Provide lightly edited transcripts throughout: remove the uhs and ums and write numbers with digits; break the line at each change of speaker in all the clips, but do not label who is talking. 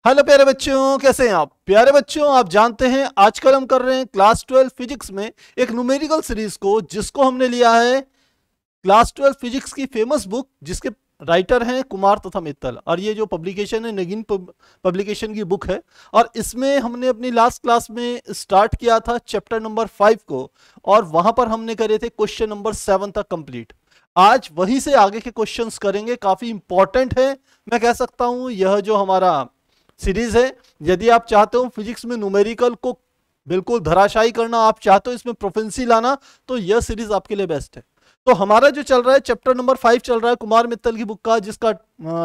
Hello प्यारे बच्चों, कैसे हैं आप? प्यारे बच्चों, आप जानते हैं आजकल हम कर रहे हैं क्लास 12 फिजिक्स में एक न्यूमेरिकल सीरीज को, जिसको हमने लिया है क्लास 12 फिजिक्स की फेमस बुक, जिसके राइटर हैं कुमार तथा मित्तल। और ये जो पब्लिकेशन है नगिन पब्लिकेशन की बुक है। और इसमें हमने अपनी लास्ट क्लास में स्टार्ट किया था चैप्टर नंबर 5 को, और वहां पर हमने करे थे क्वेश्चन नंबर 7 तक कंप्लीट। आज वहीं से आगे के क्वेश्चंस करेंगे, काफी इंपॉर्टेंट है। मैं कह सकता हूं यह जो हमारा सीरीज है, यदि आप चाहते हो फिजिक्स में न्यूमेरिकल को बिल्कुल धराशायी करना, आप चाहते हो इसमें प्रोफेंसी लाना, तो यह सीरीज आपके लिए बेस्ट है। तो हमारा जो चल रहा है चैप्टर नंबर 5 चल रहा है कुमार मित्तल की बुक का, जिसका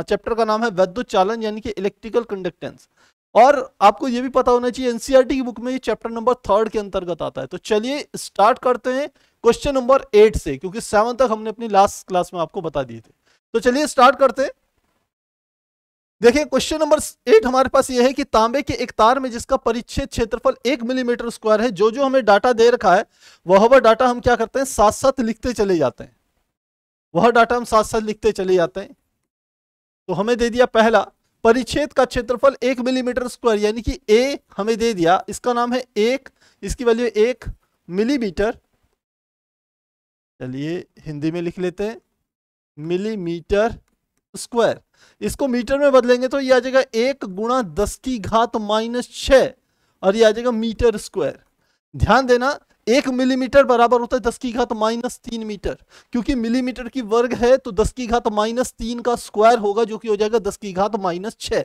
चैप्टर का नाम है वैद्युत चालन यानी कि इलेक्ट्रिकल कंडक्टेंस। और आपको यह भी पता होना चाहिए एनसीईआरटी की बुक में ये चैप्टर नंबर 3 के अंतर्गत आता है। तो चलिए स्टार्ट करते हैं क्वेश्चन नंबर 8 से, क्योंकि 7 तक हमने अपनी लास्ट क्लास में आपको बता दिए थे। तो चलिए स्टार्ट करते हैं। देखिए क्वेश्चन नंबर 8 हमारे पास यह है कि तांबे के एक तार में जिसका परिच्छेद क्षेत्रफल 1 मिलीमीटर स्क्वायर है, जो जो हमें डाटा दे रखा है वह डाटा हम क्या करते हैं, साथ साथ लिखते चले जाते हैं। वह डाटा हम साथ साथ लिखते चले जाते हैं। तो हमें दे दिया पहला, परिच्छेद का क्षेत्रफल 1 मिलीमीटर स्क्वायर, यानी कि ए हमें दे दिया, इसका नाम है 1, इसकी वैल्यू 1 मिलीमीटर। चलिए हिंदी में लिख लेते हैं, मिलीमीटर स्क्वायर। इसको मीटर में बदलेंगे तो ये आ जाएगा 1 गुणा 10 की घात -6, और ये आ जाएगा मीटर स्क्वायर। ध्यान देना, 1 मिलीमीटर बराबर होता है 10 की घात -3 मीटर, क्योंकि मिलीमीटर की वर्ग है तो 10 की घात -3 का स्क्वायर होगा, जो कि हो जाएगा 10 की घात -6।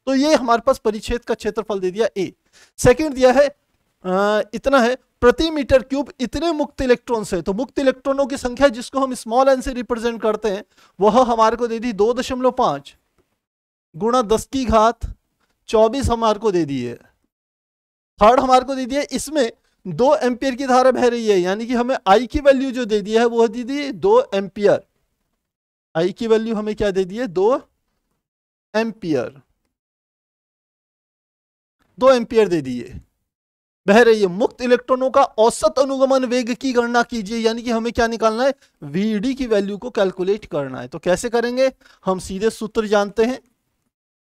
तो ये हमारे पास परिच्छेद का क्षेत्रफल दे दिया ए। सेकंड दिया है इतना है, प्रति मीटर क्यूब इतने मुक्त इलेक्ट्रॉन्स है। तो मुक्त इलेक्ट्रॉनों की संख्या जिसको हम स्मॉल एन से रिप्रेजेंट करते हैं, वह हमारे को दे दी 2.5 गुणा 10 की घात 24 हमारे को दे दी है। थर्ड हमारे को दे दिया, इसमें 2 एम्पियर की धारा बह रही है, यानी कि हमें आई की वैल्यू जो दे दी है वो दे दी 2 एम्पियर। आई की वैल्यू हमें क्या दे दी है, 2 एम्पियर। 2 एम्पियर दे दी है, बह रही है। मुक्त इलेक्ट्रॉनों का औसत अनुगमन वेग की गणना कीजिए, यानी कि हमें क्या निकालना है, वीडी की वैल्यू को कैलकुलेट करना है। तो कैसे करेंगे, हम सीधे सूत्र जानते हैं।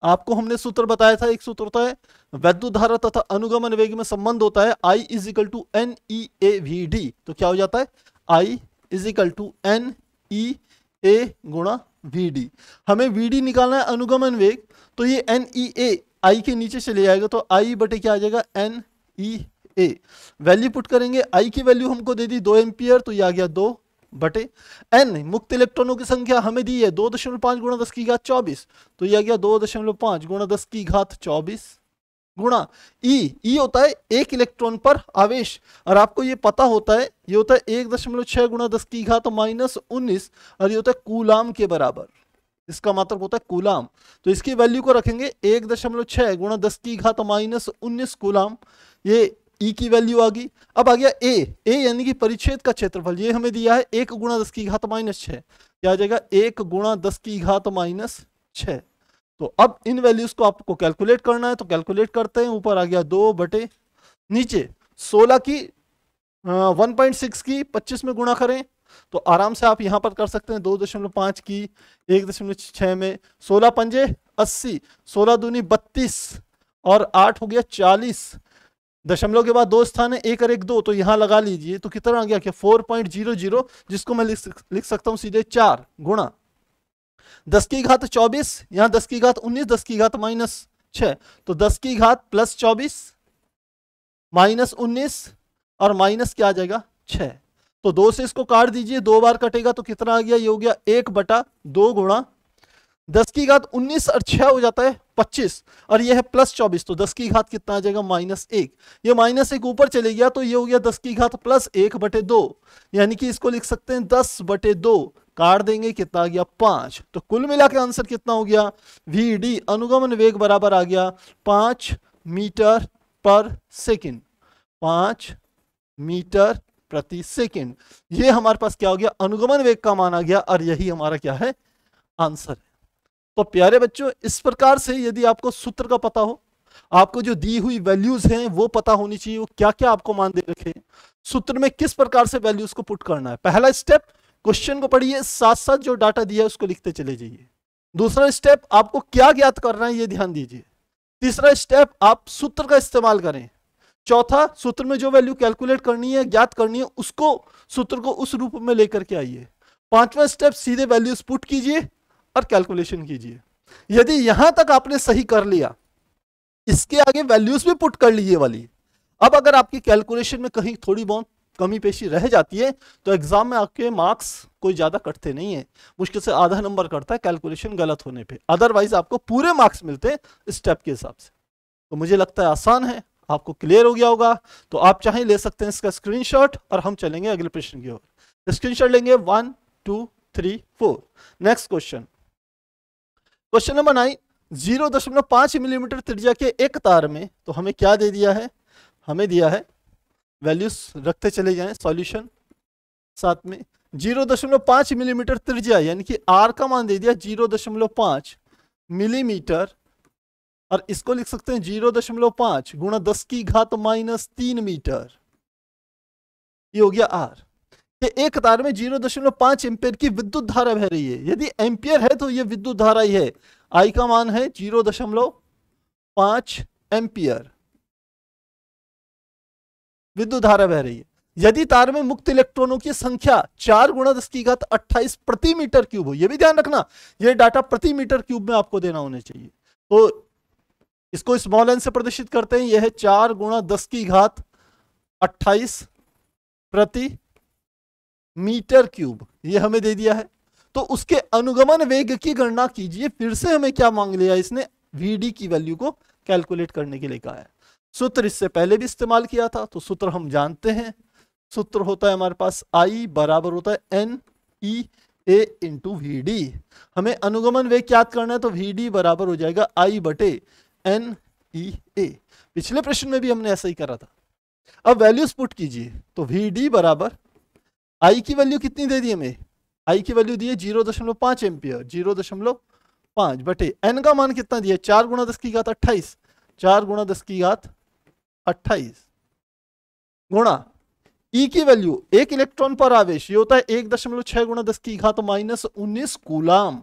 आपको हमने सूत्र बताया था, एक सूत्र होता है वैद्युत धारा तथा अनुगमन वेग में संबंध होता है I is equal to N E A V D. तो क्या हो जाता है, I is equal to N E A गुणा वी डी। हमें वी डी निकालना है अनुगमन वेग, तो ये एन ई ए आई के नीचे चले जाएगा, तो आई बटे क्या आ जाएगा, एन ई ए। वैल्यू पुट करेंगे, आई की वैल्यू हमको दे दी 2 एम्पियर, तो ये आ गया 2 बटे एन। मुक्त इलेक्ट्रॉनों की संख्या हमें दी है 2.5 गुणा 10 की घात 24, तो ये आ गया 2.5 गुणा 10 की घात 24 गुणा ई होता है 1 इलेक्ट्रॉन पर आवेश, और आपको ये पता होता है ये होता है 1.6 गुणा 10 की घात -19, और ये होता है कूलाम के बराबर। इसका मतलब होता है कूलाम। तो इसकी वैल्यू को रखेंगे 1.6 गुणा 10 की घात -19 कूलाम। ये ई की वैल्यू आ गई। अब आ गया ए यानी कि परिच्छेद का क्षेत्रफल, ये हमें दिया है 1 गुणा 10 की घात -6, क्या आ जाएगा 1 गुणा 10 की घात -6। तो अब इन वैल्यूज को आपको कैलकुलेट करना है, तो कैलकुलेट करते हैं। ऊपर आ गया 2 बटे नीचे 16 की 1.6 की 25 में गुणा करें तो आराम से आप यहां पर कर सकते हैं। 2.5 की 1.6 में 16 पंजे 80, 16 दूनी 32, और 8 हो गया 40। दशमलव के बाद 2 स्थान है, 1 और 1 2, तो यहां लगा लीजिए। तो कितना आ गया, क्या 4.00, जिसको मैं लिख सकता हूं सीधे 4 गुणा 10 की घात 24, यहां 10 की घात 19, 10 की घात -6, तो 10 की घात +24 -19 और माइनस क्या आ जाएगा 6। तो 2 से इसको काट दीजिए, 2 बार कटेगा तो कितना आ गया, ये हो गया 1/2 गुणा 10 की घात 19 और 6 हो जाता है 25, और ये है +24, तो 10 की घात कितना आ जाएगा -1। ये -1 ऊपर चले गया तो ये हो गया 10 की घात +1/2, यानी कि इसको लिख सकते हैं 10/2। काट देंगे, कितना आ गया 5। तो कुल मिला के आंसर कितना हो गया, वी डी अनुगमन वेग बराबर आ गया 5 मीटर पर सेकेंड। 5 मीटर प्रति सेकेंड। ये हमारे पास क्या हो गया, अनुगमन वेग का मान आ गया, और यही हमारा क्या है, आंसर है। तो प्यारे बच्चों, इस प्रकार से यदि आपको सूत्र का पता हो, आपको जो दी हुई वैल्यूज हैं वो पता होनी चाहिए, वो क्या क्या आपको मान दे रखे हैं, सूत्र में किस प्रकार से वैल्यूज को पुट करना है। पहला स्टेप, क्वेश्चन को पढ़िए, साथ साथ जो डाटा दिया है उसको लिखते चले जाइए। दूसरा स्टेप, आपको क्या ज्ञात करना है ये ध्यान दीजिए। तीसरा स्टेप, आप सूत्र का इस्तेमाल करें। चौथा, सूत्र में जो वैल्यू कैलकुलेट करनी है, ज्ञात करनी है, उसको सूत्र को उस रूप में लेकर के आइए। पांचवा स्टेप, सीधे वैल्यूज पुट कीजिए और कैलकुलेशन कीजिए। यदि यहां तक आपने सही कर लिया, इसके आगे वैल्यूज भी पुट कर लीजिए वाली। अब अगर आपकी कैलकुलेशन में कहीं थोड़ी बहुत कमी पेशी रह जाती है तो एग्जाम में आपके मार्क्स कोई ज्यादा कटते नहीं है, मुश्किल से आधा नंबर कटता है कैलकुलेशन गलत होने पे, अदरवाइज आपको पूरे मार्क्स मिलते हैं स्टेप के हिसाब से। तो मुझे लगता है आसान है, आपको क्लियर हो गया होगा। तो आप चाहे ले सकते हैं इसका स्क्रीनशॉट और हम चलेंगे अगले प्रश्न की ओर। स्क्रीनशॉट लेंगे 1 2 3 4। Next question, question number 9, 0.5 millimetre त्रिज्या के एक तार में, तो हमें क्या दे दिया है, हमें दिया है, वैल्यूज रखते चले जाएं सॉल्यूशन साथ में। 0.5 मिलीमीटर त्रिज्या यानी कि आर का मान दे दिया 0.5 मिलीमीटर, और इसको लिख सकते हैं 0.5 गुणा 10 की घात -3 मीटर, ये हो गया आर। कि एक तार में 0.5 एम्पियर की विद्युत धारा बह रही है। यदि एम्पियर है तो ये विद्युत धारा ही है। आई का मान है 0.5 एम्पियर, विद्युत धारा बह रही है। यदि तार में मुक्त इलेक्ट्रॉनों की संख्या 4 गुणा 10 की घात 28 प्रति मीटर क्यूब हो, यह भी ध्यान रखना, यह डाटा प्रति मीटर क्यूब में आपको देना होना चाहिए। तो इसको स्मॉल एन से प्रदर्शित करते हैं, यह है 4 गुणा 10 की घात 28 प्रति मीटर क्यूब, ये हमें दे दिया है। तो उसके अनुगमन वेग की गणना कीजिए। फिर से हमें क्या मांग लिया इसने, वीडी की वैल्यू को कैलकुलेट करने के लिए कहा है। सूत्र इससे पहले भी इस्तेमाल किया था, तो सूत्र हम जानते हैं। सूत्र होता है हमारे पास आई बराबर होता है n E A into v D. हमें अनुगमन वेग याद करना है, तो वी डी बराबर हो जाएगा आई बटे एन ई ए। पिछले प्रश्न में भी हमने ऐसा ही करा था। अब वैल्यूज पुट कीजिए, तो वी डी बराबर आई की वैल्यू कितनी दे दी हमें, आई की वैल्यू दी है 0.5 एम्पियर, 0.5 बटे एन का मान कितना दिया, 4 गुणा 10 की घात 28, 4 गुणा 10 की घात 28 गुणा ई की वैल्यू 1 इलेक्ट्रॉन पर आवेश, ये होता है 1.6 गुणा 10 की घात -19 कूलाम।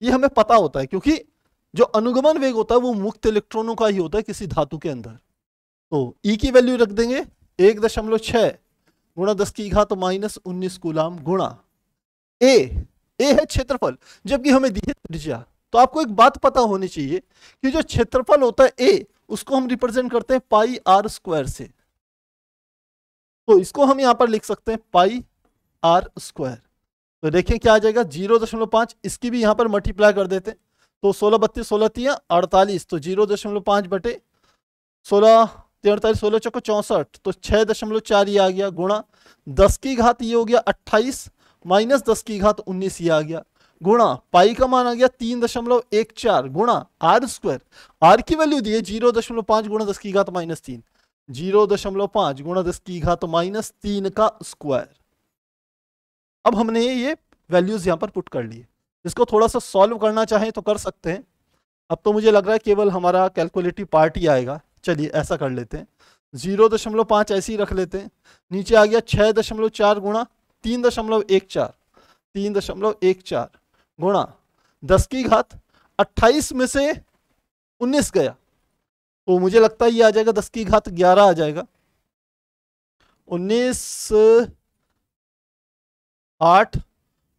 ये हमें पता होता है क्योंकि जो अनुगमन वेग होता है वो मुक्त इलेक्ट्रॉनों का ही होता है किसी धातु के अंदर। तो ई की वैल्यू रख देंगे 1.6 गुणा 10 की घात -19 कूलाम गुणा ए है क्षेत्रफल, जबकि हमें दी है त्रिज्या। तो आपको एक बात पता होनी चाहिए कि जो क्षेत्रफल होता है ए, उसको हम रिप्रेजेंट करते हैं पाई आर स्क्वायर से। तो इसको हम यहां पर लिख सकते हैं पाई आर स्क्वायर। तो देखें क्या आ जाएगा 0.5, इसकी भी यहां पर मल्टीप्लाई कर देते हैं, तो 16 32 16 3 48, तो 0.5 बटे 16 43 16 चौको 64, तो 6.4 ये आ गया गुणा 10 की घात ये हो गया 28 माइनस 10 की घात 19 ये आ गया गुणा पाई का मान आ गया 3.14 गुणा आर स्क्वायर। आर की वैल्यू दी है 0.5 गुणा 10 की घात -3, 0.5 गुणा 10 की घात -3 का स्क्वायर। अब हमने ये वैल्यूज यहां पर पुट कर लिए। इसको थोड़ा सा सॉल्व करना चाहें तो कर सकते हैं। अब तो मुझे लग रहा है केवल हमारा कैलकुलेटिव पार्ट ही आएगा। चलिए ऐसा कर लेते हैं, 0.5 ऐसे ही रख लेते हैं। नीचे आ गया 6.4 गुणा 3.14 गुणा 10 की घात 28 में से 19 गया, तो मुझे लगता है ये आ जाएगा 10 की घात 11 आ जाएगा। 19 8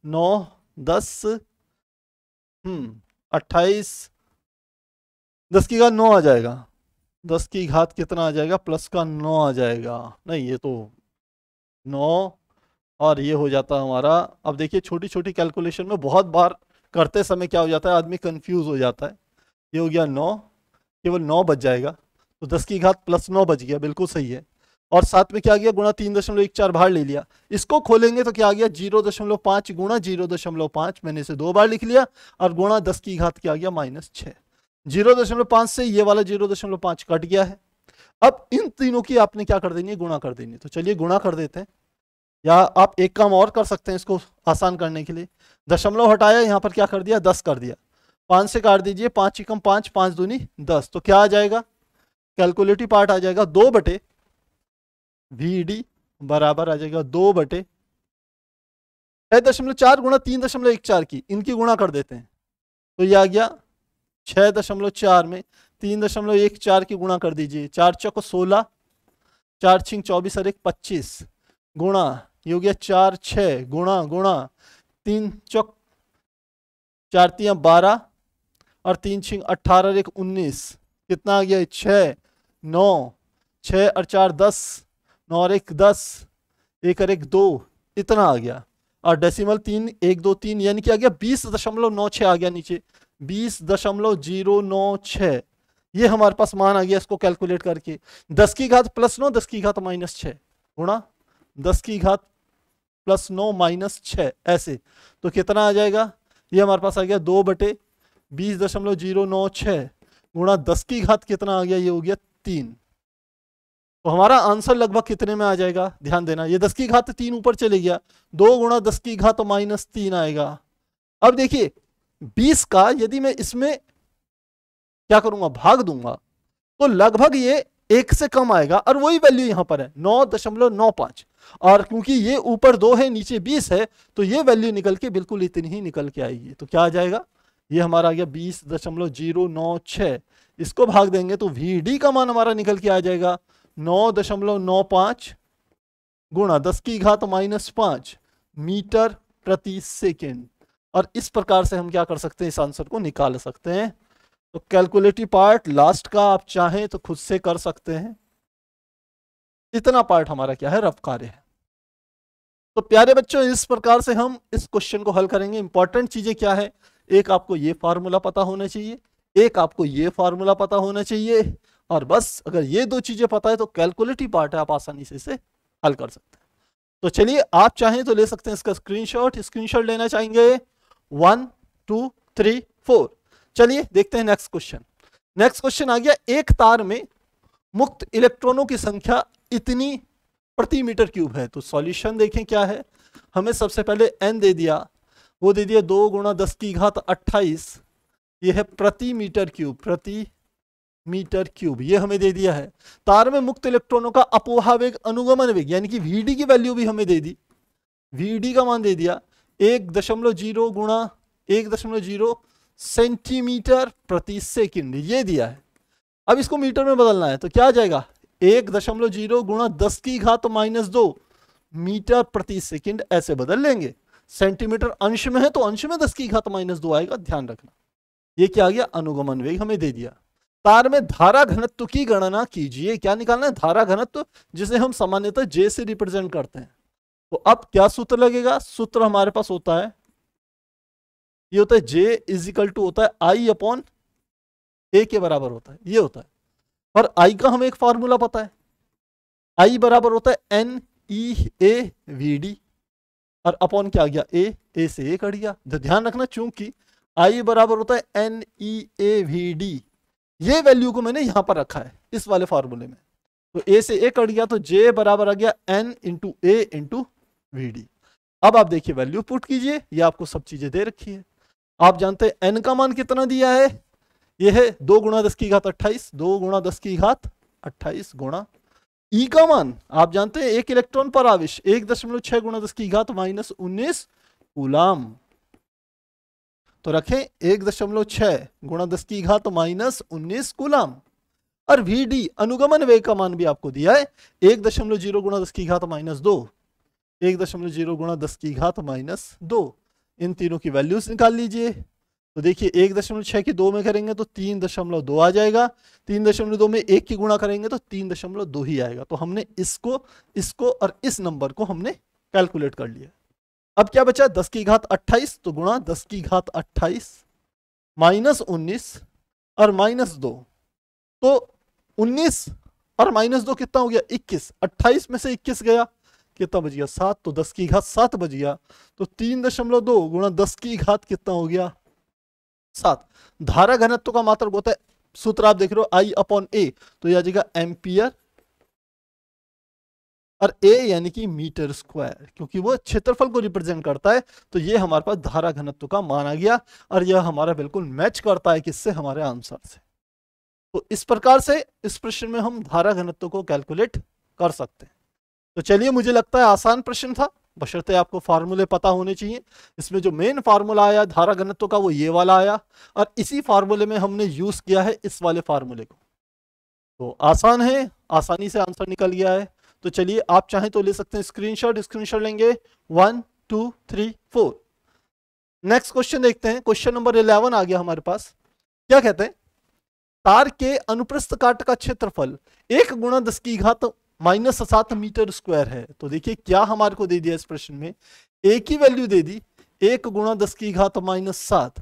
9 10 28 10 की घात 9 आ जाएगा। 10 की घात कितना आ जाएगा, प्लस का 9 आ जाएगा। नहीं, ये तो 9 और ये हो जाता है हमारा। अब देखिए छोटी छोटी कैलकुलेशन में बहुत बार करते समय क्या हो जाता है, आदमी कंफ्यूज हो जाता है। ये हो गया 9, केवल 9 बच जाएगा, तो 10 की घात प्लस 9 बच गया, बिल्कुल सही है। और साथ में क्या गया गुणा 3.14 बाहर ले लिया। इसको खोलेंगे तो क्या आ गया 0.5 गुणा 0.5, मैंने इसे 2 बार लिख लिया, और गुणा 10 की घात क्या आ गया -6। 0.5 से ये वाला 0.5 कट गया है। अब इन तीनों की आपने क्या कर देनी है, गुणा कर देनी है। तो चलिए गुणा कर देते हैं, या आप एक काम और कर सकते हैं इसको आसान करने के लिए। दशमलव हटाया, यहां पर क्या कर दिया 10 कर दिया, 5 से काट दीजिए, 5 एकम 5, 5 दूनी 10, तो क्या आ जाएगा, कैलकुलेटिव पार्ट आ जाएगा 2 बटे वी डी बराबर आ जाएगा 2 बटे 6.4 गुणा 3.14 की, इनकी गुणा कर देते हैं, तो ये आ गया 6.4 में 3.14 की गुणा कर दीजिए, 4 चौक 16, 4 छिंग 24 और 1 25 गुणा, ये हो गया 4 6 गुणा गुणा 3 चौक 4 तियां 12 और 3 छिंग 18 और 1 19, कितना आ गया 6 9, 6 और 4 10, 9 और 1 10, 1 और 1 2, इतना आ गया। और डेसिमल 3 1 2 3 यानी कि आ गया 20.96 आ गया नीचे, 20.096, ये हमारे पास मान आ गया इसको कैलकुलेट करके। 10 की घात +9 10 की घात -6 गुणा 10 की घात +9 -6 ऐसे, तो कितना आ जाएगा, ये हमारे पास आ गया 2/20.096 गुणा 10 की घात कितना आ गया, ये हो गया 3। तो हमारा आंसर लगभग कितने में आ जाएगा, ध्यान देना, ये 10 की घात 3 ऊपर चले गया, 2 गुणा 10 की घात -3 आएगा। अब देखिए 20 का यदि मैं इसमें क्या करूंगा, भाग दूंगा, तो लगभग ये 1 से कम आएगा, और वही वैल्यू यहां पर है 9.95, और क्योंकि ये ऊपर 2 है नीचे 20 है, तो ये वैल्यू निकल के बिल्कुल इतनी ही निकल के आएगी। तो क्या आ जाएगा, ये हमारा आ गया 20.096, इसको भाग देंगे तो VD का मान हमारा निकल के आ जाएगा 9.95 गुणा 10 की घात -5 मीटर प्रति सेकेंड। और इस प्रकार से हम क्या कर सकते हैं, इस आंसर को निकाल सकते हैं। तो कैलकुलेटिव पार्ट लास्ट का आप चाहें तो खुद से कर सकते हैं, इतना पार्ट हमारा क्या है, रफ कार्य है। तो प्यारे बच्चों, इस प्रकार से हम इस क्वेश्चन को हल करेंगे। इंपॉर्टेंट चीजें क्या है, एक आपको ये फार्मूला पता होना चाहिए, एक आपको ये फार्मूला पता होना चाहिए, और बस अगर ये 2 चीजें पता है तो कैलकुलेटिव पार्ट है, आप आसानी से इसे हल कर सकते हैं। तो चलिए, आप चाहें तो ले सकते हैं इसका स्क्रीनशॉट लेना चाहेंगे 1 2 3 4। चलिए देखते हैं नेक्स्ट क्वेश्चन। नेक्स्ट क्वेश्चन आ गया, एक तार में मुक्त इलेक्ट्रॉनों की संख्या इतनी प्रति मीटर क्यूब है। तो सॉल्यूशन देखें क्या है, हमें सबसे पहले n दे दिया, वो दे दिया 2 गुणा 10 की घात 28, ये है प्रति मीटर क्यूब, ये हमें दे दिया है। तार में मुक्त इलेक्ट्रॉनों का अपोहा वेग, अनुगमन वेग, यानी कि VD की वैल्यू भी हमें दे दी, VD का मान दे दिया 1.0 गुणा 1.0 सेंटीमीटर प्रति सेकंड, ये दिया है। अब इसको मीटर में बदलना है, तो क्या आ जाएगा, 1.0 गुणा 10 की घात -2 मीटर प्रति सेकंड, ऐसे बदल लेंगे। सेंटीमीटर अंश में है तो अंश में 10 की घात -2 आएगा, ध्यान रखना। ये क्या आ गया, अनुगमन वेग हमें दे दिया। तार में धारा घनत्व की गणना कीजिए, क्या निकालना है, धारा घनत्व, जिसे हम सामान्यतः J से रिप्रेजेंट करते हैं। तो अब क्या सूत्र लगेगा, सूत्र हमारे पास होता है, ये होता है J = होता है I/A के बराबर होता है, ये होता है। और I का हमें एक फार्मूला पता है, I बराबर होता है NEAVD, और अपॉन क्या आ गया, A से A कट गया। तो ध्यान रखना, चूंकि I बराबर होता है NEAVD, ये वैल्यू को मैंने यहां पर रखा है इस वाले फार्मूले में, तो A से A कट गया, तो J बराबर आ गया N × A × VD। अब आप देखिए, वैल्यू पुट कीजिए, ये आपको सब चीजें दे रखी है। आप जानते हैं N का मान कितना दिया है, ये है 2 गुणा 10 की घात 28, 2 गुणा 10 की घात 28 गुणा E का मान आप जानते हैं 1 इलेक्ट्रॉन पर आवेश 1.6 गुणा 10 की घात -19 कूलाम। तो रखें 1.6 गुणा 10 की घात -19 कूलाम। और VD अनुगमन वेग का मान भी आपको दिया है 1.0 गुणा 10 की घात -2, 1.0 गुणा 10 की घात -2। इन तीनों की वैल्यूज निकाल लीजिए। तो देखिए 1.6 की 2 में करेंगे तो 3.2 आ जाएगा, 3.2 में 1 की गुणा करेंगे तो 3.2 ही आएगा। तो हमने इसको और इस नंबर को हमने कैलकुलेट कर लिया। अब क्या बचा, 10 की घात 28, तो गुणा 10 की घात 28 -19 और -2, तो 19 और -2 कितना हो गया, 21। 28 में से 21 गया, कितना बच गया, 7। तो 10 की घात 7 बच गया, तो 3.2 गुणा 10 की घात कितना हो गया, 7। धारा घनत्व का मात्रक होता है, सूत्र आप देख रहे हो I/A, तो यह आ जाएगा एम्पियर, और A यानी कि मीटर स्क्वायर, क्योंकि वो क्षेत्रफल को रिप्रेजेंट करता है। तो ये हमारे पास धारा घनत्व का मान आ गया, और यह हमारा बिल्कुल मैच करता है किससे, हमारे आंसर से। तो इस प्रकार से इस प्रश्न में हम धारा घनत्व को कैलकुलेट कर सकते हैं। तो चलिए, मुझे लगता है आसान प्रश्न था, बशर्ते आपको फार्मूले पता होने चाहिए। इसमें जो मेन फार्मूला आया धारा घनत्व का वो ये वाला आया, और इसी फार्मूले में हमने यूज किया है इस वाले फार्मूले को। तो आसान है, आसानी से आंसर निकल गया है। तो चलिए आप चाहें तो ले सकते हैं स्क्रीनशॉट, स्क्रीनशॉट लेंगे 1 2 3 4। नेक्स्ट क्वेश्चन देखते हैं, क्वेश्चन नंबर 11 आ गया हमारे पास। क्या कहते हैं, तार के अनुप्रस्थ काट का क्षेत्रफल 1 गुणा 10 की घात -7 मीटर स्क्वायर है। तो देखिए क्या हमारे को दे दिया इस प्रश्न में, एक ही वैल्यू दे दी, 1 गुणा 10 की घात -7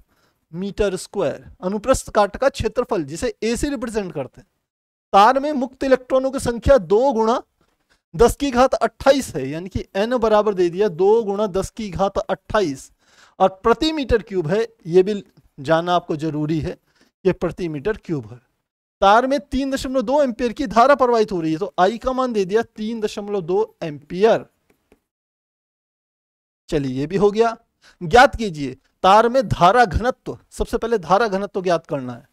मीटर स्क्वायर अनुप्रस्थ काट का क्षेत्रफल, जिसे ए से रिप्रेजेंट करते हैं। तार में मुक्त इलेक्ट्रॉनों की संख्या 2 गुणा 10 की घात 28 है, यानी कि n बराबर दे दिया 2 गुणा 10 की घात 28, और प्रति मीटर क्यूब है, यह भी जानना आपको जरूरी है, यह प्रति मीटर क्यूब है। तार में 3.2 एम्पियर की धारा प्रवाहित हो रही है, तो आई का मान दे दिया 3.2 एम्पियर। चलिए ये भी हो गया। ज्ञात कीजिए तार में धारा घनत्व, सबसे पहले धारा घनत्व ज्ञात करना है।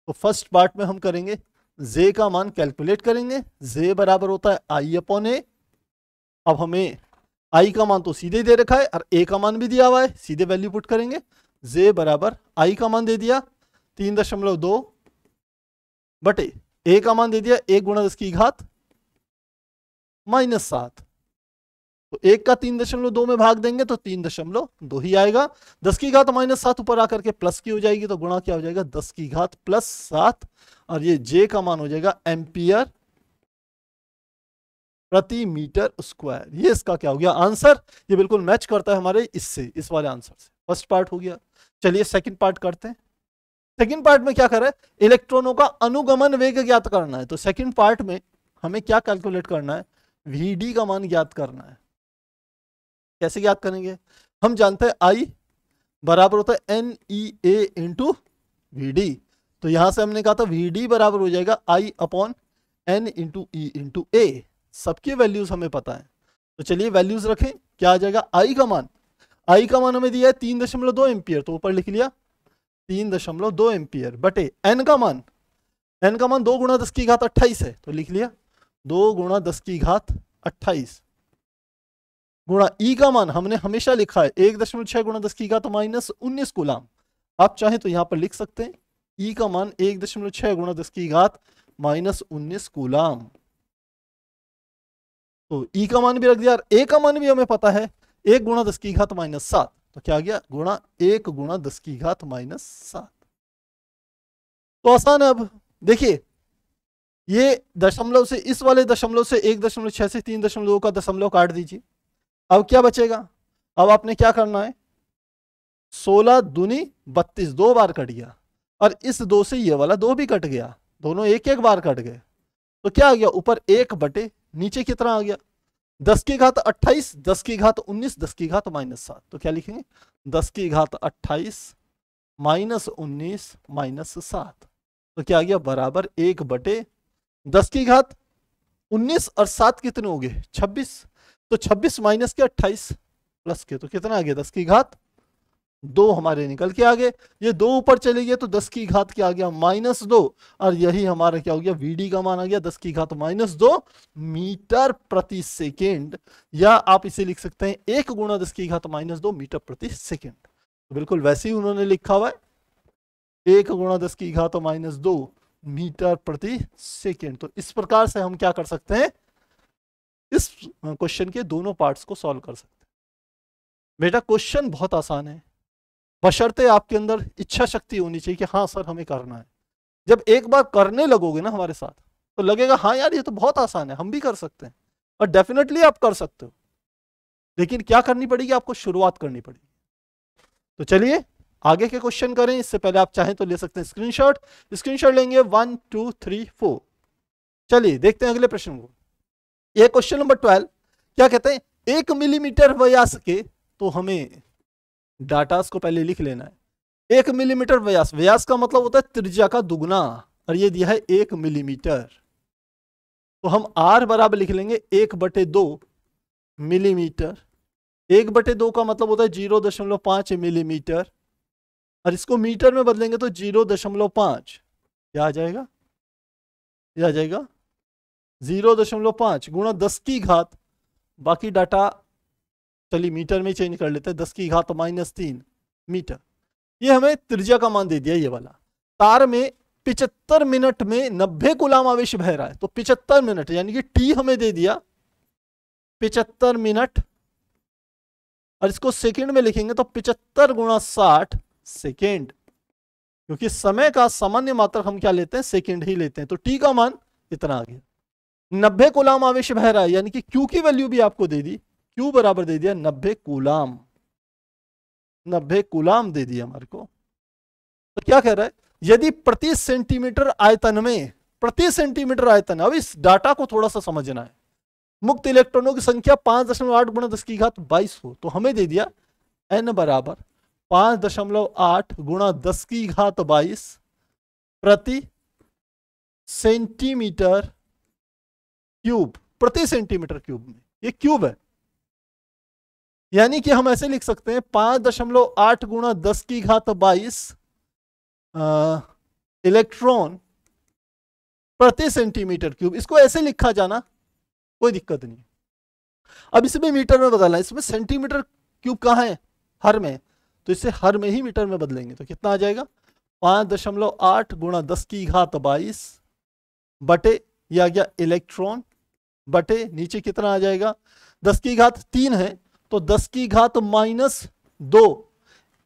तो फर्स्ट पार्ट में हम करेंगे जे का मान कैलकुलेट करेंगे, जे बराबर होता है आई अपॉन ए। अब हमें आई का मान तो सीधे दे रखा है और ए का मान भी दिया हुआ है, सीधे वैल्यू पुट करेंगे। जे बराबर आई का मान दे दिया 3.2 बटे ए का मान दे दिया 1 गुणा 10 की घात -7। तो 1 का 3.2 में भाग देंगे तो 3.2 ही आएगा। 10 की घात -7 ऊपर आकर के प्लस की हो जाएगी, तो गुणा क्या हो जाएगा 10 की घात +7, और ये जे का मान हो जाएगा एम्पियर प्रति मीटर स्क्वायर। ये इसका क्या हो गया आंसर, ये बिल्कुल मैच करता है हमारे इससे, इस वाले आंसर से। फर्स्ट पार्ट हो गया। चलिए सेकंड पार्ट करते हैं। सेकंड पार्ट में क्या कर रहा है, इलेक्ट्रॉनों का अनुगमन वेग ज्ञात करना है। तो सेकंड पार्ट में हमें क्या कैलकुलेट करना है, वीडी का मान ज्ञात करना है। कैसे ज्ञात करेंगे, हम जानते हैं आई बराबर होता है n E A into v D. तो यहां से हमने कहा था वी डी बराबर हो जाएगा I upon N into E into A. सबकी वैल्यूज हमें पता है, तो चलिए वैल्यूज रखें। क्या आ जाएगा, आई का मान, आई का मान हमें दिया है 3.2 एम्पियर, तो ऊपर लिख लिया 3.2 एम्पियर बटे एन का मान, एन का मान 2 गुणा 10 की घात 28 है, तो लिख लिया 2 गुणा 10 की घात 28 गुणा ई का मान हमने हमेशा लिखा है 1.6 गुणा 10 की घात -19 कूलाम। आप चाहें तो यहां पर लिख सकते हैं ई का मान 1.6 गुणा 10 की घात -19 कूलाम। तो ई का मान भी रख दिया, ए का मान भी हमें पता है 1 गुणा 10 की घात -7, तो क्या आ गया गुणा 1 गुणा 10 की घात -7। तो आसान है। अब देखिए ये दशमलव से, इस वाले दशमलव से 1.6 से 3.2 का दशमलव काट दीजिए। अब क्या बचेगा, अब आपने क्या करना है, 16 दूनी 32 दो बार कट गया, और इस 2 से ये वाला 2 भी कट गया, दोनों एक एक बार कट गए। तो क्या आ गया, ऊपर 1 बटे नीचे कितना आ गया 10 की घात 28, 10 की घात 19, 10 की घात -7। तो क्या लिखेंगे 10 की घात 28 -19 -7। तो क्या आ गया बराबर 1 बटे 10 की घात 19 और 7 कितने हो गए 26। तो 26 माइनस के 28 प्लस के, तो कितना आ गया 10 की घात 2 हमारे निकल के आ गए। ये 2 ऊपर चले गए तो 10 की घात क्या आ गया -2, और यही हमारा क्या हो गया वीडी का मान आ गया 10 की घात -2 मीटर प्रति सेकेंड, या आप इसे लिख सकते हैं 1 गुणा 10 की घात -2 मीटर प्रति सेकेंड। तो बिल्कुल वैसे ही उन्होंने लिखा हुआ है 1 गुणा 10 की घात -2 मीटर प्रति सेकेंड। तो इस प्रकार से हम क्या कर सकते हैं, इस क्वेश्चन के दोनों पार्ट्स को सॉल्व कर सकते हैं। बेटा क्वेश्चन बहुत आसान है, बशर्ते आपके अंदर इच्छा शक्ति होनी चाहिए कि हाँ सर हमें करना है। जब एक बार करने लगोगे ना हमारे साथ, तो लगेगा हाँ यार ये तो बहुत आसान है, हम भी कर सकते हैं, और डेफिनेटली आप कर सकते हो। लेकिन क्या करनी पड़ेगी, आपको शुरुआत करनी पड़ेगी। तो चलिए आगे के क्वेश्चन करें। इससे पहले आप चाहें तो ले सकते हैं स्क्रीनशॉट, स्क्रीनशॉट लेंगे 1 2 3 4। चलिए देखते हैं अगले प्रश्न को। यह क्वेश्चन नंबर 12 क्या कहते हैं, 1 मिलीमीटर व्यास के, तो हमें डाटा को पहले लिख लेना है। 1 मिलीमीटर व्यास, व्यास का मतलब होता है त्रिज्या का दुगना, और ये दिया है 1 मिलीमीटर। तो हम r बराबर लिख लेंगे 1/2 मिलीमीटर। 1/2 का मतलब होता है 0.5 मिलीमीटर, और इसको मीटर में बदलेंगे तो 0.5 क्या आ जाएगा, यह आ जाएगा 0.5 गुणा 10 की घात, बाकी डाटा चलिए मीटर में चेंज कर लेते हैं, 10⁻³ मीटर। ये हमें त्रिज्या का मान दे दिया ये वाला। तार में 75 मिनट में 90 कूलाम आवेश बह रहा है, तो 75 मिनट यानी कि टी हमें दे दिया 75 मिनट, और इसको सेकंड में लिखेंगे तो 75 × 60 सेकेंड, क्योंकि समय का सामान्य मात्रक हम क्या लेते हैं, सेकंड ही लेते हैं। तो टी का मान इतना आ गया। 90 कूलाम आवेश बह रहा है, यानी कि क्यू की वैल्यू भी आपको दे दी, क्यू बराबर दे दिया 90 कूलाम, 90 कूलाम दे दिया हमारे को। तो क्या कह रहा है, यदि प्रति सेंटीमीटर आयतन में, प्रति सेंटीमीटर आयतन, अब इस डाटा को थोड़ा सा समझना है, मुक्त इलेक्ट्रॉनों की संख्या 5.8 × 10⁻22 हो, तो हमें दे दिया n बराबर 5.8 × 10⁻22 प्रति सेंटीमीटर क्यूब, प्रति सेंटीमीटर क्यूब में, ये क्यूब है, यानी कि हम ऐसे लिख सकते हैं 5.8 × 10⁻22 इलेक्ट्रॉन प्रति सेंटीमीटर क्यूब। इसको ऐसे लिखा जाना कोई दिक्कत नहीं। अब इसमें मीटर में बदलना है, इसमें सेंटीमीटर क्यूब कहाँ है, हर में, तो इसे हर में ही मीटर में बदलेंगे तो कितना आ जाएगा 5.8 × 10⁻22 बटे, यह आ गया इलेक्ट्रॉन, बटे नीचे कितना आ जाएगा 10⁻³ है, तो 10⁻−2,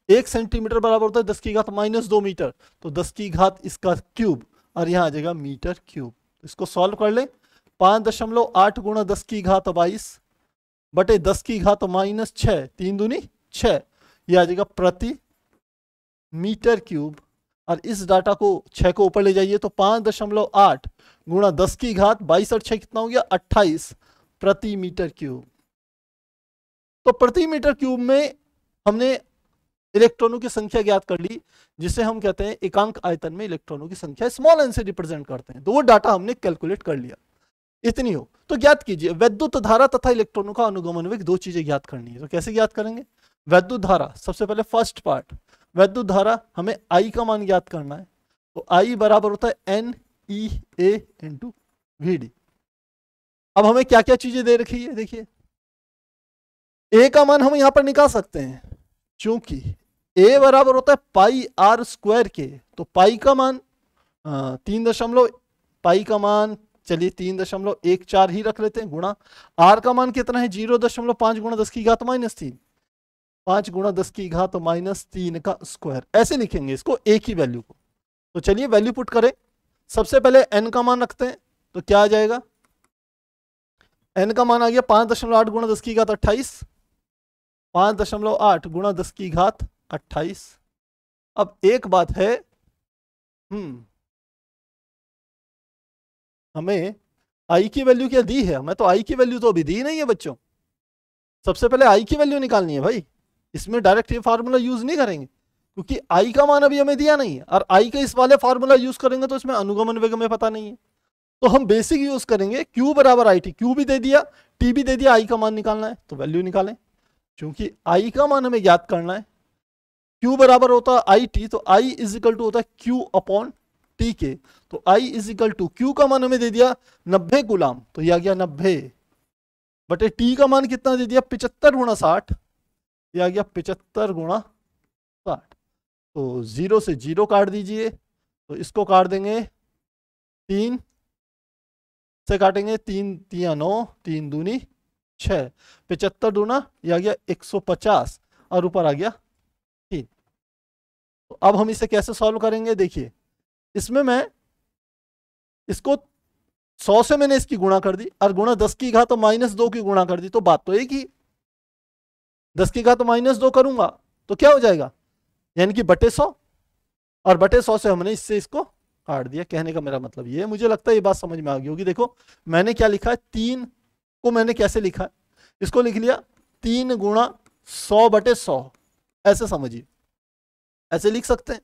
1 सेंटीमीटर बराबर होता है 10⁻−2 मीटर, तो 10⁻, इसका क्यूब, और यहां आ जाएगा मीटर क्यूब। इसको सॉल्व कर ले, 5.8 × 10⁻22 बटे 10⁻−6, 3 दूनी 6, यह आ जाएगा प्रति मीटर क्यूब। और इस डाटा को 6 को ऊपर ले जाइए तो 5.8 × 10⁻22 और 6 कितना हो गया 28 प्रति मीटर क्यूब। तो प्रति मीटर क्यूब में हमने इलेक्ट्रॉनों की संख्या ज्ञात कर ली, जिसे हम कहते हैं एकांक आयतन में इलेक्ट्रॉनों की संख्या स्मॉल n से रिप्रेजेंट करते हैं। तो वो डाटा हमने कैलकुलेट कर लिया, इतनी हो। तो ज्ञात कीजिए वैद्युत धारा तथा इलेक्ट्रॉनों का अनुगमन वेग, दो चीजें ज्ञात करनी है। तो कैसे ज्ञात करेंगे, वैद्युत धारा, सबसे पहले फर्स्ट पार्ट, वैद्युत धारा हमें I का मान ज्ञात करना है, तो I बराबर होता है NEA × VD। अब हमें क्या क्या चीजें दे रखी है, देखिए A का मान हम यहां पर निकाल सकते हैं, क्योंकि A बराबर होता है πr² के, तो पाई का मान 3 पाई का मान चलिए 3.14 ही रख लेते हैं, गुणा R का मान कितना है 0.5 × 10⁻−3, 5 × 10⁻−3 का स्क्वायर, ऐसे लिखेंगे इसको एक ही वैल्यू को। तो चलिए वैल्यू पुट करें, सबसे पहले n का मान रखते हैं, तो क्या आ जाएगा, n का मान आ गया 5.8 × 10⁻28, 5.8 × 10⁻28। अब एक बात है, हमें I की वैल्यू क्या दी है, हमें तो I की वैल्यू तो अभी दी नहीं है बच्चों। सबसे पहले I की वैल्यू निकालनी है भाई, इसमें डायरेक्ट ये फार्मूला यूज नहीं करेंगे, क्योंकि I का मान अभी हमें दिया नहीं है, और I के इस वाले फार्मूला यूज करेंगे तो इसमें अनुगमन वेग हमें पता नहीं है। तो हम बेसिक यूज करेंगे, Q बराबर IT, Q भी दे दिया, T भी दे दिया, I का मान निकालना है तो वैल्यू निकालें, क्योंकि I का मान हमें ज्ञात करना है। Q बराबर होता है IT, तो I इज इक्वल टू होता है Q/T के, तो I is equal to Q का मान हमें दे दिया 90 कूलाम, तो यह आ गया 90 बटे T का मान कितना दे दिया 75 × 60, यह आ गया 75 × 60। तो 0 से 0 काट दीजिए, तो इसको काट देंगे 3 से काटेंगे, 3 × 9, 3 दूनी 6, 75 दूना यह आ गया 150, और ऊपर आ गया 3। तो अब हम इसे कैसे सॉल्व करेंगे, देखिए इसमें मैं इसको 100 से मैंने इसकी गुणा कर दी, और गुणा 10⁻−2 की गुणा कर दी, तो बात तो एक ही, 10⁻−2 करूंगा तो क्या हो जाएगा, यानी कि बटे 100, और बटे 100 से हमने इससे इसको काट दिया। कहने का मेरा मतलब ये, मुझे लगता है ये बात समझ में आ गई होगी। देखो मैंने क्या लिखा है, 3 को मैंने कैसे लिखा है, इसको लिख लिया 3 × 100/100, ऐसे समझिए, ऐसे लिख सकते हैं।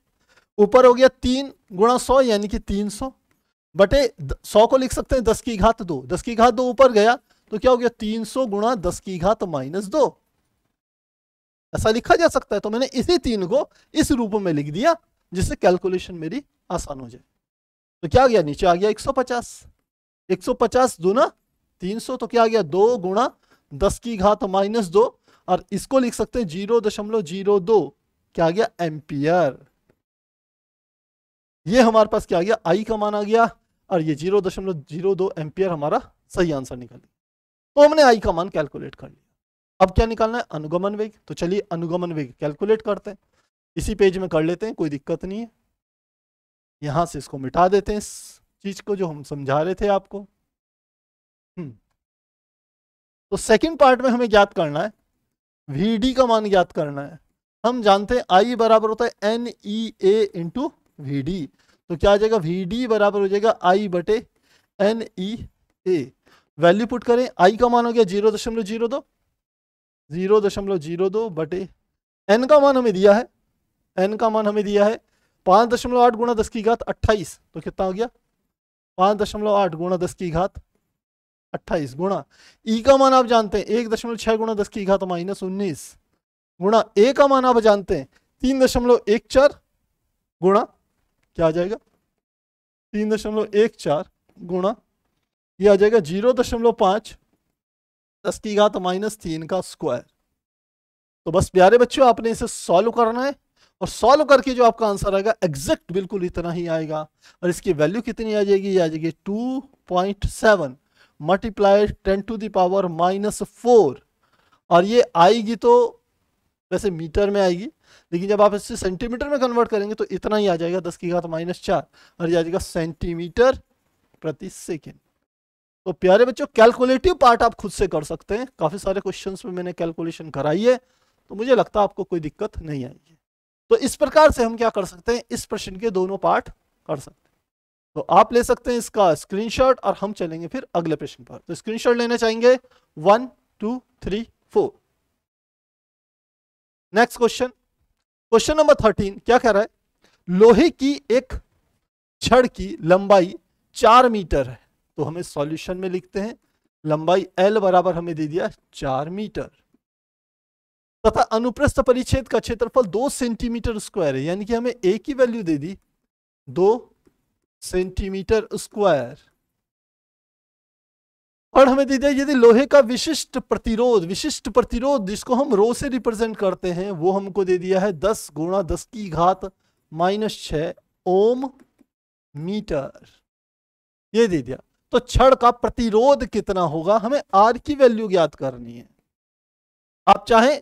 ऊपर हो गया 3 × 100 यानी कि 300 बटे 100 को लिख सकते हैं 10⁻2, 10⁻2 ऊपर गया तो क्या हो गया 300 × 10⁻−2, ऐसा लिखा जा सकता है। तो मैंने इसी 3 को इस रूप में लिख दिया, जिससे कैलकुलेशन मेरी आसान हो जाए। तो क्या आ गया, नीचे आ गया 150, 150 दूना 300, तो क्या आ गया 2 × 10⁻−2, और इसको लिख सकते हैं 0.02, क्या आ गया, एम्पियर। ये हमारे पास क्या आ गया, आई का मान आ गया, और ये 0.02 एम्पियर हमारा सही आंसर निकल गया। तो हमने आई का मान कैलकुलेट कर लिया। अब क्या निकालना है, अनुगमन वेग। तो चलिए अनुगमन वेग कैलकुलेट करते हैं, इसी पेज में कर लेते हैं, कोई दिक्कत नहीं है। यहां से इसको मिटा देते हैं, इस चीज को जो हम समझा रहे थे आपको। तो सेकंड पार्ट में हमें ज्ञात करना है VD का मान ज्ञात करना है। हम जानते हैं I बराबर होता है NEA इंटू VD। तो क्या आ जाएगा, VD बराबर हो जाएगा I बटे NEA। वैल्यू पुट करें, I का मान हो गया 0.02, 0.02 बटे N का मान हमें दिया है, N का मान हमें दिया है 5.8 गुणा 10 की घात 28। तो कितना हो गया, 5.8 गुणा 10 की घात 28 गुणा ई का मान आप जानते हैं 1.6 गुणा 10 की घात -19 गुणा ए का मान आप जानते हैं 3.14 गुणा क्या आ जाएगा, 3.14 गुणा ये आ जाएगा 0.5 10 की घात -3 का स्क्वायर। तो बस प्यारे बच्चों आपने इसे सॉल्व करना है, और सॉल्व करके जो आपका आंसर आएगा एग्जैक्ट बिल्कुल इतना ही आएगा। और इसकी वैल्यू कितनी आ जाएगी, ये आ जाएगी 2.7 मल्टीप्लाइड 10 टू द पावर -4। और ये आएगी तो वैसे मीटर में आएगी, लेकिन जब आप इसे सेंटीमीटर में कन्वर्ट करेंगे तो इतना ही आ जाएगा 10 की घात -4, और ये आ जाएगा सेंटीमीटर प्रति सेकेंड। तो प्यारे बच्चों कैलकुलेटिव पार्ट आप खुद से कर सकते हैं, काफी सारे क्वेश्चंस में मैंने कैलकुलेशन कराई है, तो मुझे लगता है आपको कोई दिक्कत नहीं आएगी। तो इस प्रकार से हम क्या कर सकते हैं, इस प्रश्न के दोनों पार्ट कर सकते हैं। तो आप ले सकते हैं इसका स्क्रीनशॉट, और हम चलेंगे फिर अगले प्रश्न पर। तो स्क्रीनशॉट लेना चाहेंगे 1 2 3 4। नेक्स्ट क्वेश्चन, क्वेश्चन नंबर 13 क्या कह रहा है, लोहे की एक छड़ की लंबाई 4 मीटर है। तो हमें सॉल्यूशन में लिखते हैं लंबाई L बराबर हमें दे दिया 4 मीटर, तथा अनुप्रस्थ परिच्छेद का क्षेत्रफल 2 सेंटीमीटर स्क्वायर है, यानी कि हमें A की वैल्यू दे दी 2 सेंटीमीटर स्क्वायर, और हमें दे दिया यदि लोहे का विशिष्ट प्रतिरोध जिसको हम रो से रिप्रेजेंट करते हैं वो हमको दे दिया है 10 गुणा 10 की घात -6 ओम मीटर, ये दे दिया। तो छड़ का प्रतिरोध कितना होगा, हमें R की वैल्यू ज्ञात करनी है। आप चाहें,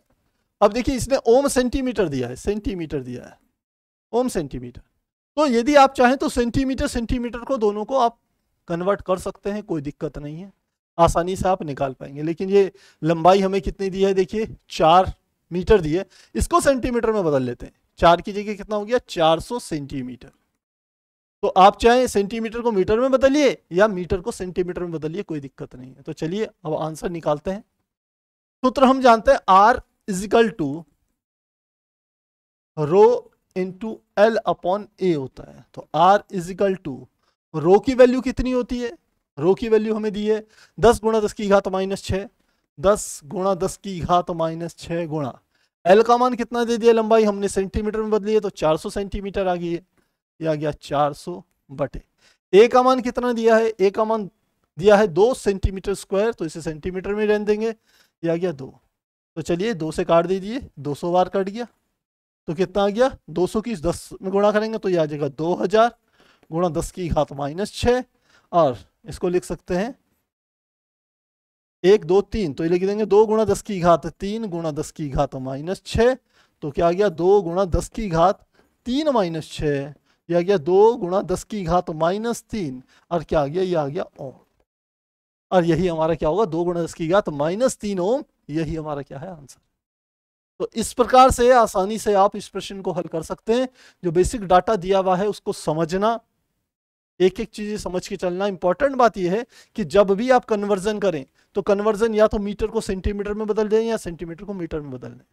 अब देखिए इसने ओम सेंटीमीटर दिया है, सेंटीमीटर दिया है, ओम सेंटीमीटर। तो यदि आप चाहें तो सेंटीमीटर को दोनों को आप कन्वर्ट कर सकते हैं, कोई दिक्कत नहीं है, आसानी से आप निकाल पाएंगे। लेकिन ये लंबाई हमें कितनी दी है, देखिए 4 मीटर दी है, इसको सेंटीमीटर में बदल लेते हैं। 4 की जगह कितना हो गया 400 सेंटीमीटर। तो आप चाहे सेंटीमीटर को मीटर में बदलिए या मीटर को सेंटीमीटर में बदलिए, कोई दिक्कत नहीं है। तो चलिए अब आंसर निकालते हैं। सूत्र हम जानते हैं R = rho into L upon A होता है। तो R = रो की वैल्यू कितनी होती है, रो की वैल्यू हमें दी है 10 गुणा 10 की घात -6, 10 गुणा 10 की घात -6 गुणा L का मान कितना दे दिया, लंबाई हमने सेंटीमीटर में बदली है तो 400 सेंटीमीटर आ गई है, ये आ गया 400 बटे A का मान कितना दिया है, A का मान दिया है 2 सेंटीमीटर स्क्वायर, तो इसे सेंटीमीटर में रहने देंगे, ये आ गया 2। तो चलिए 2 से काट दीजिए, 200 बार कट गया, तो कितना आ गया 200 की 10 में गुणा करेंगे तो ये आ जाएगा 2000 गुणा 10 की घात -6, और इसको लिख सकते हैं 1 2 3, तो ये लिख देंगे 2 गुणा 10 की घात 3 गुणा 10 की घात -6, तो क्या आ गया 2 गुणा 10 की घात 3 -6, ये आ गया 2 गुणा 10 की घात -3, और क्या आ गया, ये आ गया ओम। और यही हमारा क्या होगा 2 गुणा 10 की घात -3 ओम, यही हमारा क्या है आंसर। तो इस प्रकार से आसानी से आप इस प्रश्न को हल कर सकते हैं। जो बेसिक डाटा दिया हुआ है उसको समझना, एक एक चीज समझ के चलना। इंपॉर्टेंट बात यह है कि जब भी आप कन्वर्जन करें तो कन्वर्जन या तो मीटर को सेंटीमीटर में बदल दें या सेंटीमीटर को मीटर में बदल दें।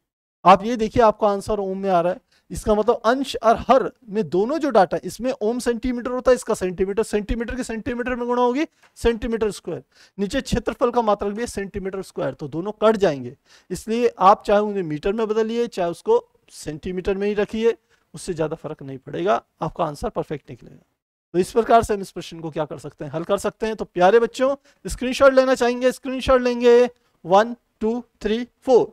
आप ये देखिए आपका आंसर ओम में आ रहा है, इसका मतलब अंश और हर में दोनों जो डाटा, इसमें ओम सेंटीमीटर होता है, इसका सेंटीमीटर, सेंटीमीटर के सेंटीमीटर में गुणा होगी सेंटीमीटर स्क्वायर, नीचे क्षेत्रफल का मात्रक भी है सेंटीमीटर स्क्वायर, तो दोनों कट जाएंगे। इसलिए आप चाहे उन्हें मीटर में बदलिए चाहे उसको सेंटीमीटर में ही रखिए, उससे ज्यादा फर्क नहीं पड़ेगा, आपका आंसर परफेक्ट निकलेगा। तो इस प्रकार से हम इस प्रश्न को क्या कर सकते हैं, हल कर सकते हैं। तो प्यारे बच्चों स्क्रीनशॉट लेना चाहेंगे, स्क्रीनशॉट लेंगे 1 2 3 4।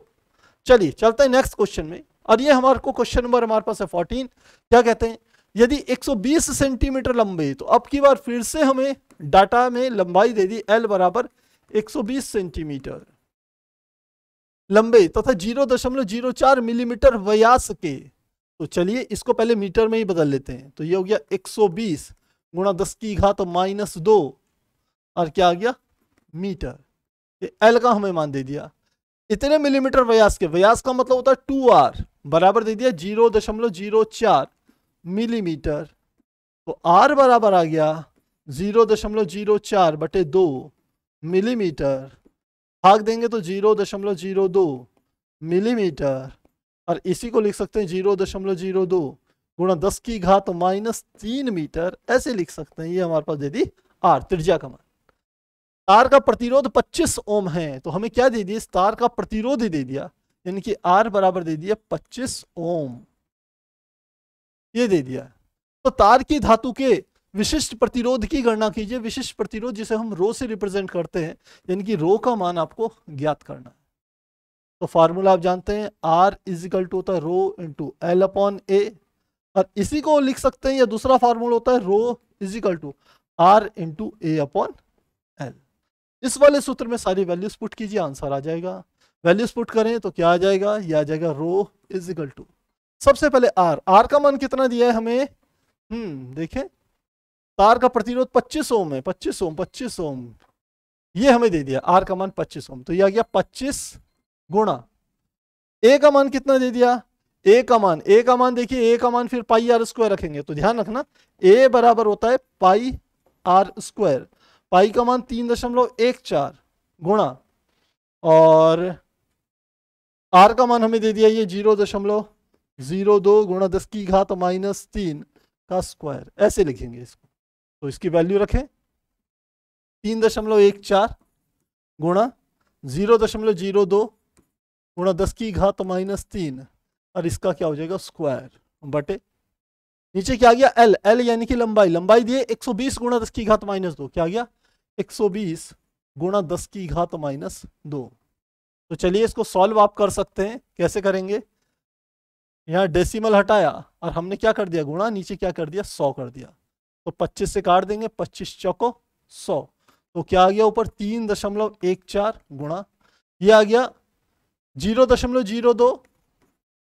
चलिए चलते हैं नेक्स्ट क्वेश्चन में, और ये हमारे को क्वेश्चन नंबर हमारे पास है 14। क्या कहते हैं, यदि 120 सेंटीमीटर लंबे, तो अब की बार फिर से हमें डाटा में लंबाई दे दी L बराबर 120 सेंटीमीटर लंबे तथा 0.04 मिलीमीटर व्यास के। तो चलिए इसको पहले मीटर में ही बदल लेते हैं। तो ये हो गया 120 गुणा 10 की घात -2, और क्या आ गया मीटर। ये L का हमें मान दे दिया। इतने मिलीमीटर व्यास के, व्यास का मतलब होता है 2R, बराबर दे दिया 0.04 मिलीमीटर। तो R बराबर आ गया 0.04 बटे 2 मिलीमीटर, भाग देंगे तो 0.02 मिलीमीटर, और इसी को लिख सकते हैं 0.02 गुणा 10 की घात -3 मीटर, ऐसे लिख सकते हैं। ये हमारे पास दे दी R, त्रिज्या का मान। तार का प्रतिरोध 25 ओम है, तो हमें क्या दे दिया, इस तार का प्रतिरोध ही दे दिया, यानी कि R बराबर दे दिया 25 ओम, ये दे दिया। तो तार की धातु के विशिष्ट प्रतिरोध की गणना कीजिए। विशिष्ट प्रतिरोध जिसे हम रो से रिप्रेजेंट करते हैं, यानी कि रो का मान आपको ज्ञात करना है। तो फार्मूला आप जानते हैं, R इजिकल टू होता है रो इंटू L अपॉन A, और इसी को लिख सकते हैं, या दूसरा फार्मूला होता है rho is equal to R into A upon L। इस वाले सूत्र में सारी वैल्यूज पुट कीजिए, आंसर आ जाएगा। वैल्यूज पुट करें तो क्या आ जाएगा, ये आ जाएगा रो इजिकल टू, सबसे पहले R का मान कितना दिया है हमें, देखें तार का प्रतिरोध 25 ओम है, 25 ओम ये हमें दे दिया, R का मान 25 ओम। तो ये आ गया 25 गुणा A का मान कितना दे दिया, A का मान देखिए, A का मान फिर पाई R स्क्वायर रखेंगे, तो ध्यान रखना A बराबर होता है पाई R स्क्वायर। पाई का मान 3.14 गुणा, और R का मान हमें दे दिया ये 0.02 गुणा 10 की घात -3 का स्क्वायर, ऐसे लिखेंगे इसको। तो इसकी वैल्यू रखें 3.14 गुणा 0.02 गुणा 10 की घात -3, और इसका क्या हो जाएगा स्क्वायर बटे, नीचे क्या आ गया L यानी कि लंबाई दिए 120 गुणा 10 की घात -2, क्या आ गया 120 गुणा 10 की घात -2। तो चलिए इसको सॉल्व आप कर सकते हैं। कैसे करेंगे, यहाँ डेसिमल हटाया और हमने क्या कर दिया गुणा, नीचे क्या कर दिया 100 कर दिया, तो 25 से काट देंगे, 25 चौको 100, तो क्या आ गया ऊपर 3.14 गुणा, ये आ गया 0.02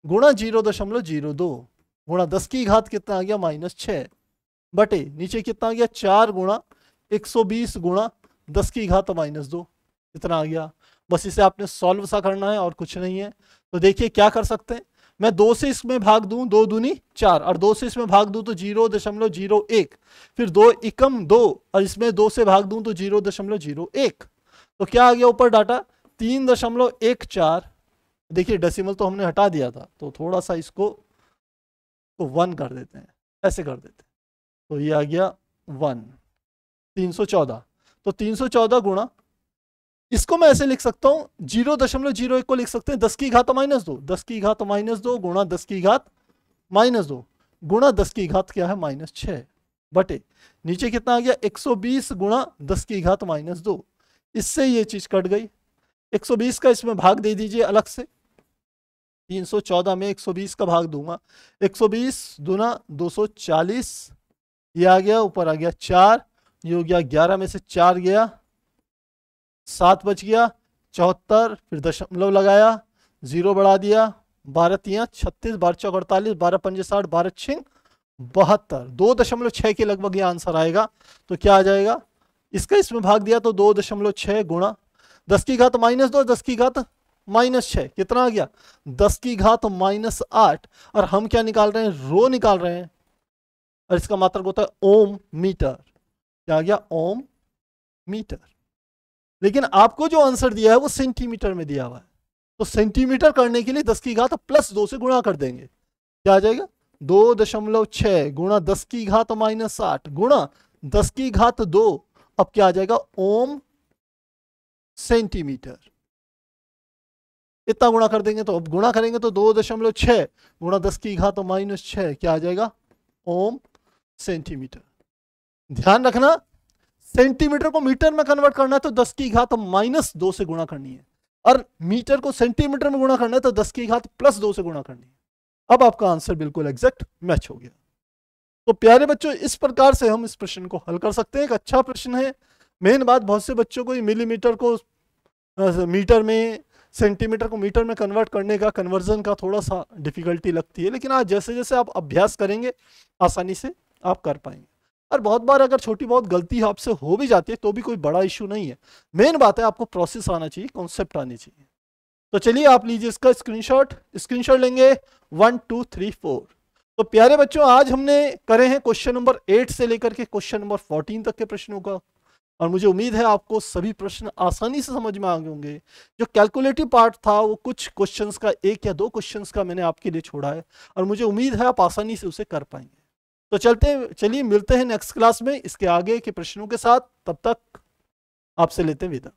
गुणा 0.02 गुणा 10 की घात कितना आ गया -6 बटे, नीचे कितना आ गया 4 गुणा 120 गुणा 10 की घात -2, इतना आ गया। बस इसे आपने सॉल्व सा करना है और कुछ नहीं है। तो देखिए क्या कर सकते हैं, मैं 2 से इसमें भाग दूं, 2 दूनी 4, और 2 से इसमें भाग दूं तो 0.01, फिर 2 एकम 2, और इसमें 2 से भाग दूं तो 0.01, तो क्या आ गया ऊपर डाटा 3.14। देखिए डेसिमल तो हमने हटा दिया था, तो थोड़ा सा इसको तो 1 कर देते हैं, ऐसे कर देते हैं, तो ये आ गया 1 314। तो 314 गुणा, इसको मैं ऐसे लिख सकता हूं 0.01 को लिख सकते हैं 10 की घात -2, 10 की घात -2 गुणा 10 की घात -2 गुणा 10 की घात क्या है -6 बटे, नीचे कितना आ गया 120 गुणा 10 की घात -2, इससे ये चीज कट गई। 120 का इसमें भाग दे दीजिए अलग से, 314 में 120 का भाग दूंगा, 120 दूना 240, ये आ गया ऊपर आ गया 4, ये हो गया 11 में से 4 गया 7 बच गया 74, फिर दशमलव लगाया, 0 बढ़ा दिया, 12 3 36, 12 4 48, 12 5 60, 12 6 72, 2.6 के लगभग ये आंसर आएगा। तो क्या आ जाएगा, इसका इसमें भाग दिया तो 2.6 गुणा 10 की घात -2, 10 की घात -6 कितना आ गया 10 की घात -8, और हम क्या निकाल रहे हैं रो निकाल रहे हैं, और इसका मात्रक होता है ओम मीटर, क्या आ गया ओम मीटर। लेकिन आपको जो आंसर दिया है वो सेंटीमीटर में दिया हुआ है, तो सेंटीमीटर करने के लिए 10 की घात +2 से गुणा कर देंगे, क्या आ जाएगा 2.6 गुणा 10 की घात -8 गुणा 10 की घात 2, अब क्या आ जाएगा ओम सेंटीमीटर, इतना गुणा कर देंगे। तो अब गुणा करेंगे तो 2.6 गुणा 10 की घात -6 क्या आ जाएगा ओम सेंटीमीटर। ध्यान रखना सेंटीमीटर को मीटर में कन्वर्ट करना है तो 10 की घात -2 से गुणा करनी है, और मीटर को सेंटीमीटर में गुणा करना है तो 10 की घात +2 से गुणा करनी है। अब आपका आंसर बिल्कुल एग्जैक्ट मैच हो गया। तो प्यारे बच्चों, इस प्रकार से हम इस प्रश्न को हल कर सकते हैं। एक अच्छा प्रश्न है। मेन बात, बहुत से बच्चों को मिलीमीटर को मीटर में, सेंटीमीटर को मीटर में कन्वर्ट करने का, कन्वर्जन का थोड़ा सा डिफिकल्टी लगती है, लेकिन आज जैसे जैसे आप अभ्यास करेंगे आसानी से आप कर पाएंगे। और बहुत बार अगर छोटी बहुत गलती आपसे हो भी जाती है तो भी कोई बड़ा इशू नहीं है। मेन बात है आपको प्रोसेस आना चाहिए, कॉन्सेप्ट आनी चाहिए। तो चलिए आप लीजिए इसका स्क्रीनशॉट लेंगे 1 2 3 4। तो प्यारे बच्चों, आज हमने करे हैं क्वेश्चन नंबर 8 से लेकर के क्वेश्चन नंबर 14 तक के प्रश्नों का, और मुझे उम्मीद है आपको सभी प्रश्न आसानी से समझ में आ गए होंगे। जो कैलकुलेटिव पार्ट था वो कुछ क्वेश्चंस का, 1 या 2 क्वेश्चंस का मैंने आपके लिए छोड़ा है, और मुझे उम्मीद है आप आसानी से उसे कर पाएंगे। तो चलिए मिलते हैं नेक्स्ट क्लास में इसके आगे के प्रश्नों के साथ। तब तक आपसे लेते हैं विदा।